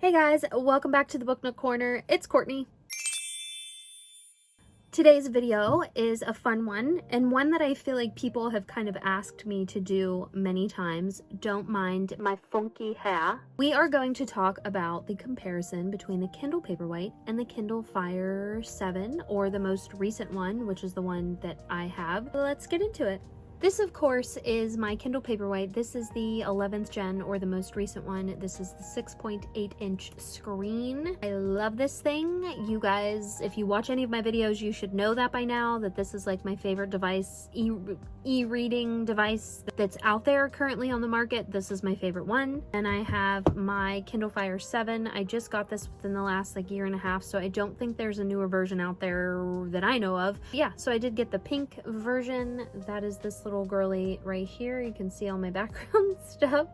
Hey guys, welcome back to the Book Nook Corner. It's Courtney. Today's video is a fun one, and one that I feel like people have kind of asked me to do many times. Don't mind my funky hair. We are going to talk about the comparison between the Kindle PaperWhite and the Kindle Fire 7, or the most recent one, which is the one that I have. Let's get into it. This, of course, is my Kindle PaperWhite. This is the 11th gen, or the most recent one. This is the 6.8-inch screen. I love this thing. You guys, if you watch any of my videos, you should know that by now, that this is like my favorite device, e-reading device that's out there currently on the market. This is my favorite one. And I have my Kindle Fire 7. I just got this within the last like year and a half, so I don't think there's a newer version out there that I know of. Yeah, so I did get the pink version. That is this little girly right here. You can see all my background stuff.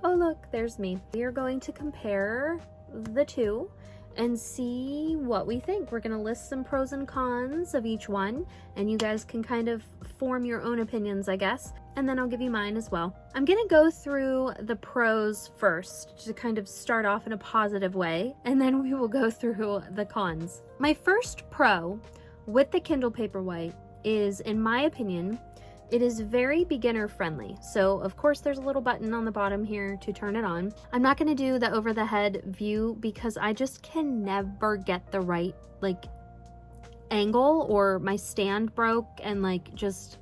Oh look, there's me. We are going to compare the two and see what we think. We're gonna list some pros and cons of each one, and you guys can kind of form your own opinions, I guess, and then I'll give you mine as well. I'm gonna go through the pros first to kind of start off in a positive way, and then we will go through the cons. My first pro with the Kindle PaperWhite is, in my opinion, it is very beginner friendly. So of course there's a little button on the bottom here to turn it on. I'm not going to do the over the head view because I just can never get the right like angle, or my stand broke and like just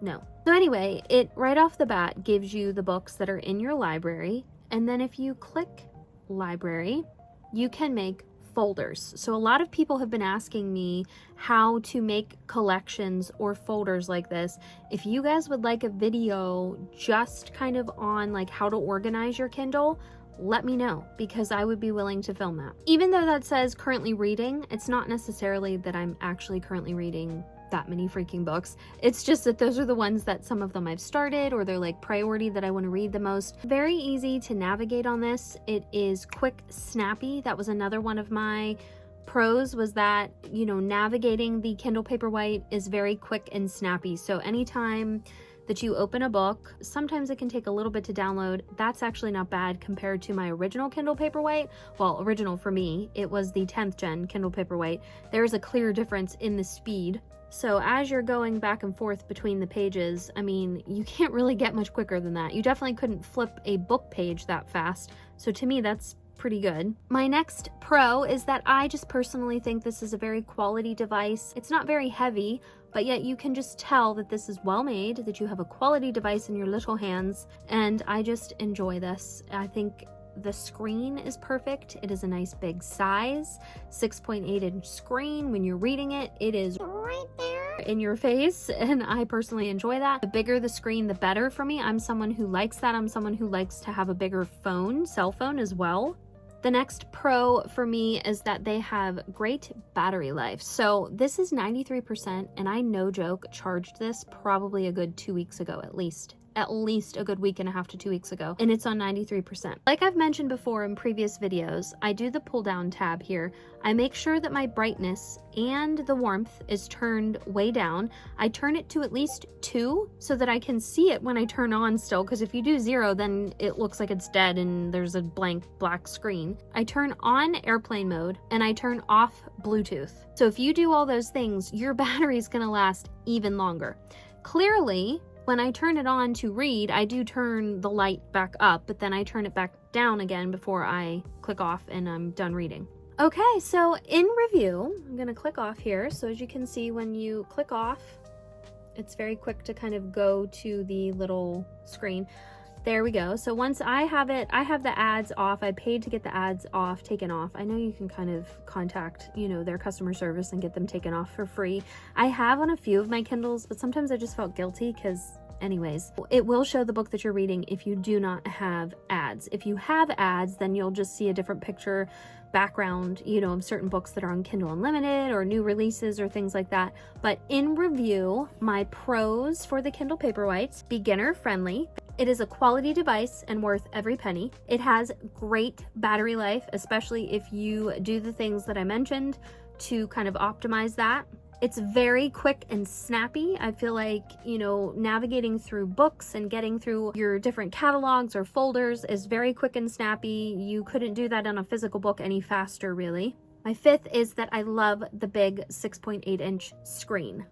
no. So anyway, it right off the bat gives you the books that are in your library, and then if you click library, you can make folders. So a lot of people have been asking me how to make collections or folders like this. If you guys would like a video just kind of on like how to organize your Kindle, let me know, because I would be willing to film that. Even though that says currently reading, it's not necessarily that I'm actually currently reading that many freaking books. It's just that those are the ones that some of them I've started, or they're like priority that I want to read the most. Very easy to navigate on this. It is quick, snappy. That was another one of my pros, was that, you know, navigating the Kindle PaperWhite is very quick and snappy. So anytime that you open a book, sometimes it can take a little bit to download. That's actually not bad compared to my original Kindle PaperWhite. Well, original for me, it was the 10th gen Kindle PaperWhite. There is a clear difference in the speed. So as you're going back and forth between the pages, I mean, you can't really get much quicker than that. You definitely couldn't flip a book page that fast. So to me, that's pretty good. My next pro is that I just personally think this is a very quality device. It's not very heavy, but yet you can just tell that this is well made, that you have a quality device in your little hands, and I just enjoy this. I think the screen is perfect. It is a nice big size, 6.8-inch screen. When you're reading it, it is right there in your face, and I personally enjoy that. The bigger the screen, the better for me. I'm someone who likes that. I'm someone who likes to have a bigger phone, cell phone as well. The next pro for me is that they have great battery life. So this is 93%, and I, no joke, charged this probably a good 2 weeks ago at least a good week and a half to 2 weeks ago, and it's on 93%. Like I've mentioned before in previous videos, I do the pull down tab here. I make sure that my brightness and the warmth is turned way down. I turn it to at least 2 so that I can see it when I turn on still, because if you do 0, then it looks like it's dead and there's a blank black screen. I turn on airplane mode and I turn off Bluetooth. So if you do all those things, your battery's gonna last even longer. Clearly, when I turn it on to read, I do turn the light back up, but then I turn it back down again before I click off and I'm done reading. Okay, so in review, I'm gonna click off here. So as you can see, when you click off, it's very quick to kind of go to the little screen. There we go. So once I have it, I have the ads off. I paid to get the ads off, taken off. I know you can kind of contact, you know, their customer service and get them taken off for free. I have on a few of my Kindles, but sometimes I just felt guilty because anyways, it will show the book that you're reading if you do not have ads. If you have ads, then you'll just see a different picture background, you know, of certain books that are on Kindle Unlimited or new releases or things like that. But in review, my pros for the Kindle PaperWhite: beginner friendly. It is a quality device and worth every penny. It has great battery life, especially if you do the things that I mentioned to kind of optimize that. It's very quick and snappy. I feel like, you know, navigating through books and getting through your different catalogs or folders is very quick and snappy. You couldn't do that on a physical book any faster, really. My fifth is that I love the big 6.8-inch screen.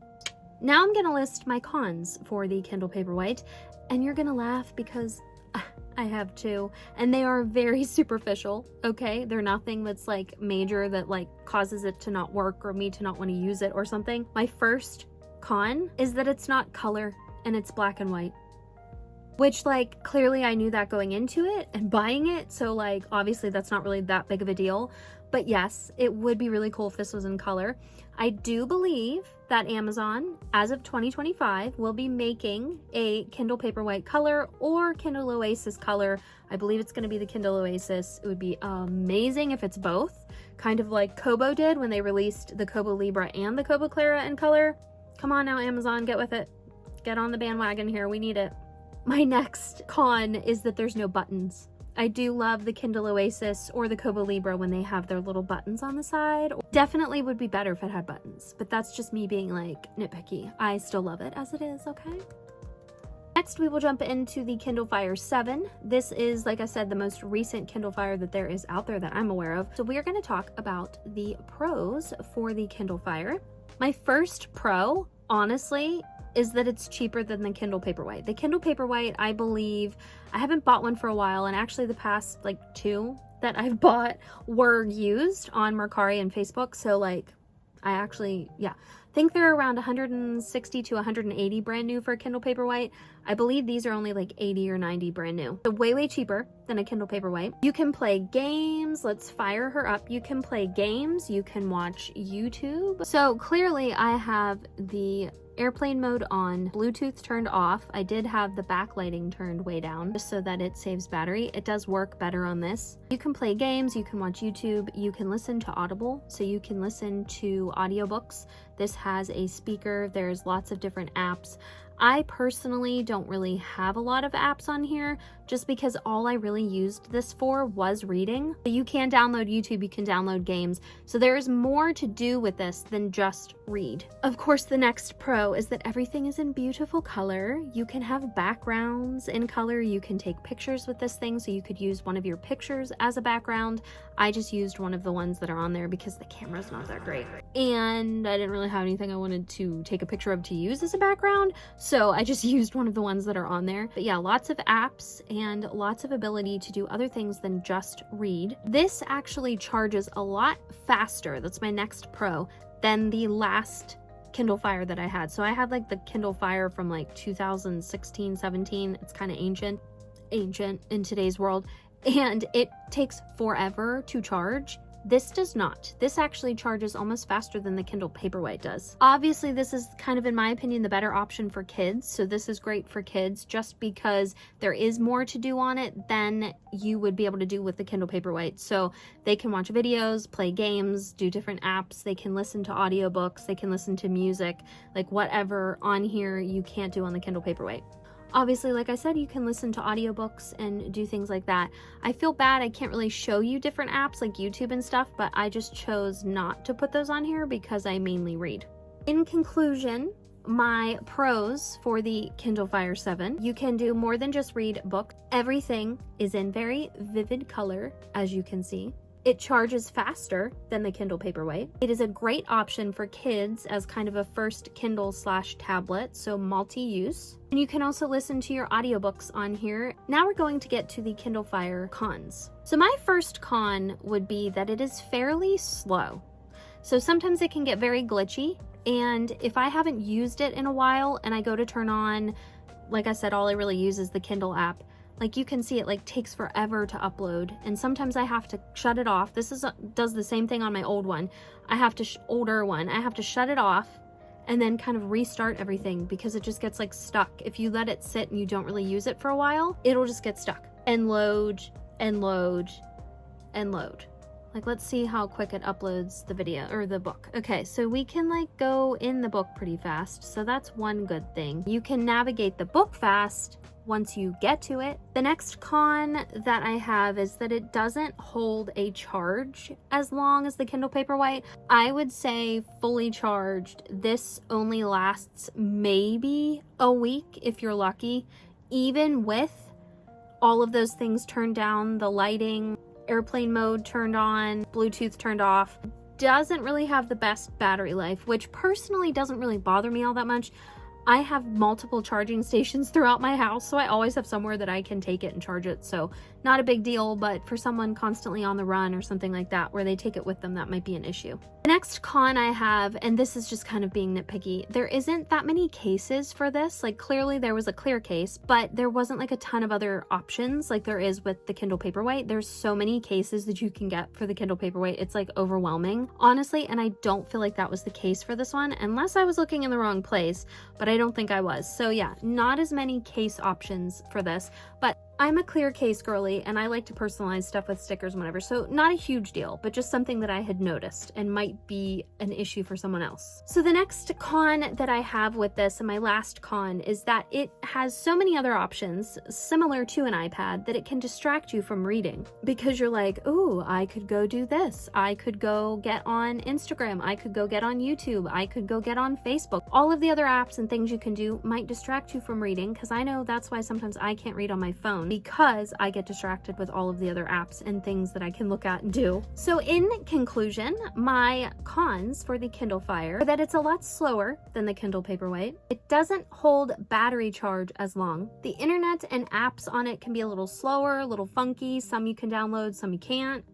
Now I'm gonna list my cons for the Kindle Paperwhite, and you're gonna laugh because I have two, and they are very superficial, okay? They're nothing that's like major that like causes it to not work or me to not want to use it or something. My first con is that it's not color and it's black and white, which like clearly I knew that going into it and buying it, so like obviously that's not really that big of a deal. But yes, it would be really cool if this was in color. I do believe that Amazon, as of 2025, will be making a Kindle Paperwhite color or Kindle Oasis color. I believe it's going to be the Kindle Oasis. It would be amazing if it's both, kind of like Kobo did when they released the Kobo Libra and the Kobo Clara in color. Come on now, Amazon, get with it. Get on the bandwagon here. We need it. My next con is that there's no buttons. I do love the Kindle Oasis or the Kobo Libra when they have their little buttons on the side. Definitely would be better if it had buttons, but that's just me being like nitpicky. I still love it as it is, okay? Next, we will jump into the Kindle Fire 7. This is, like I said, the most recent Kindle Fire that there is out there that I'm aware of. So we are going to talk about the pros for the Kindle Fire. My first pro, honestly, is that it's cheaper than the Kindle Paperwhite. The Kindle Paperwhite, I believe, I haven't bought one for a while, and actually the past like two that I've bought were used on Mercari and Facebook, so like I actually, yeah, think they're around 160 to 180 brand new for a Kindle Paperwhite. I believe these are only like 80 or 90 brand new. So way cheaper than a Kindle Paperwhite. You can play games. Let's fire her up. You can play games. You can watch YouTube. So clearly I have the airplane mode on, Bluetooth turned off. I did have the backlighting turned way down just so that it saves battery. It does work better on this. You can play games, you can watch YouTube, you can listen to Audible, so you can listen to audiobooks. This has a speaker, there's lots of different apps. I personally don't really have a lot of apps on here just because all I really used this for was reading. You can download YouTube, you can download games, so there's more to do with this than just read. Of course, the next pro is that everything is in beautiful color. You can have backgrounds in color, you can take pictures with this thing, so you could use one of your pictures as a background. I just used one of the ones that are on there because the camera's not that great. And I didn't really have anything I wanted to take a picture of to use as a background, so I just used one of the ones that are on there. But yeah, lots of apps and lots of ability to do other things than just read. This actually charges a lot faster, that's my next pro, than the last Kindle Fire that I had. So I had like the Kindle Fire from like 2016, 17. It's kind of ancient in today's world, and it takes forever to charge. This does not. This actually charges almost faster than the Kindle Paperwhite does. Obviously, this is kind of, in my opinion, the better option for kids. So this is great for kids just because there is more to do on it than you would be able to do with the Kindle Paperwhite. So they can watch videos, play games, do different apps. They can listen to audiobooks. They can listen to music, like whatever on here you can't do on the Kindle Paperwhite. Obviously, like I said, you can listen to audiobooks and do things like that. I feel bad I can't really show you different apps like YouTube and stuff, but I just chose not to put those on here because I mainly read. In conclusion, my pros for the Kindle Fire 7, you can do more than just read books. Everything is in very vivid color, as you can see. It charges faster than the Kindle Paperwhite. It is a great option for kids as kind of a first Kindle/tablet, so multi-use. And you can also listen to your audiobooks on here. Now we're going to get to the Kindle Fire cons. So my first con would be that it is fairly slow. So sometimes it can get very glitchy, and if I haven't used it in a while and I go to turn on, like I said, all I really use is the Kindle app. Like you can see it like takes forever to upload, and sometimes I have to shut it off. This does the same thing on my old one. I have to older one. I have to shut it off and then kind of restart everything because it just gets like stuck. If you let it sit and you don't really use it for a while, it'll just get stuck and load and load and load. Like, let's see how quick it uploads the video or the book. Okay, so we can like go in the book pretty fast. So that's one good thing. You can navigate the book fast once you get to it. The next con that I have is that it doesn't hold a charge as long as the Kindle Paperwhite. I would say fully charged, this only lasts maybe a week if you're lucky, even with all of those things turned down, the lighting, airplane mode turned on, Bluetooth turned off. Doesn't really have the best battery life, which personally doesn't really bother me all that much. I have multiple charging stations throughout my house, so I always have somewhere that I can take it and charge it. So not a big deal, but for someone constantly on the run or something like that, where they take it with them, that might be an issue. The next con I have, and this is just kind of being nitpicky, there isn't that many cases for this. Like, clearly there was a clear case, but there wasn't like a ton of other options like there is with the Kindle Paperwhite. There's so many cases that you can get for the Kindle Paperwhite. It's like overwhelming, honestly, and I don't feel like that was the case for this one, unless I was looking in the wrong place, but I don't think I was. So yeah, not as many case options for this, but I'm a clear case girly and I like to personalize stuff with stickers and whatever, so not a huge deal, but just something that I had noticed and might be an issue for someone else. So the next con that I have with this, and my last con, is that it has so many other options similar to an iPad that it can distract you from reading, because you're like, ooh, I could go do this, I could go get on Instagram, I could go get on YouTube, I could go get on Facebook. All of the other apps and things you can do might distract you from reading, because I know that's why sometimes I can't read on my phone, because I get distracted with all of the other apps and things that I can look at and do. So in conclusion, my cons for the Kindle Fire are that it's a lot slower than the Kindle Paperwhite. It doesn't hold battery charge as long. The internet and apps on it can be a little slower, a little funky. Some you can download, some you can't.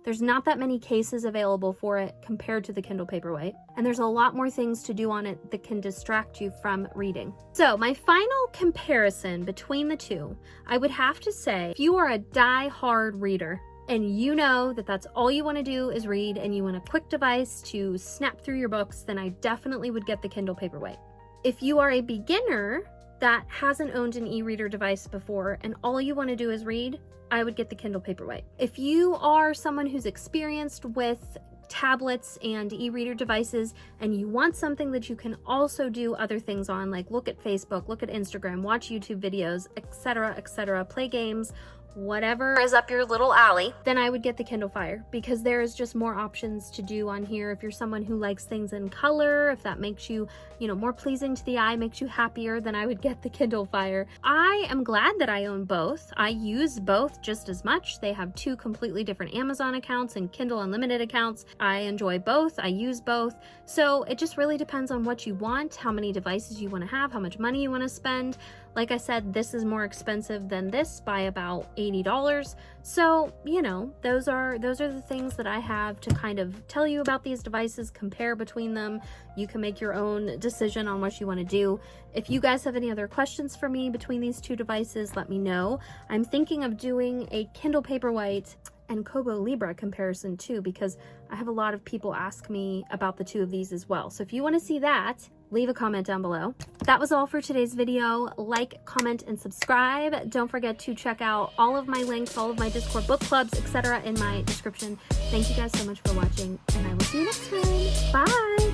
There's not that many cases available for it compared to the Kindle Paperwhite, and there's a lot more things to do on it that can distract you from reading. So my final comparison between the two, I would have to say, if you are a die-hard reader and you know that that's all you want to do is read and you want a quick device to snap through your books, then I definitely would get the Kindle Paperwhite. If you are a beginner that hasn't owned an e-reader device before and all you want to do is read, I would get the Kindle Paperwhite. If you are someone who's experienced with tablets and e-reader devices and you want something that you can also do other things on, like look at Facebook, look at Instagram, watch YouTube videos, etc., play games, whatever is up your little alley, then I would get the Kindle Fire, because there is just more options to do on here. If you're someone who likes things in color, if that makes you, more pleasing to the eye, makes you happier, then I would get the Kindle Fire. I am glad that I own both. I use both just as much. They have two completely different Amazon accounts and Kindle Unlimited accounts. I enjoy both. I use both. So it just really depends on what you want, how many devices you want to have, how much money you want to spend. Like I said, this is more expensive than this by about $80. So, those are the things that I have to kind of tell you about these devices, compare between them. You can make your own decision on what you want to do. If you guys have any other questions for me between these two devices, let me know. I'm thinking of doing a Kindle Paperwhite and Kobo Libra comparison too, because I have a lot of people ask me about the two of these as well. So if you want to see that, leave a comment down below. That was all for today's video. Like, comment, and subscribe. Don't forget to check out all of my links, all of my Discord book clubs, etc. in my description. Thank you guys so much for watching, and I will see you next time. Bye!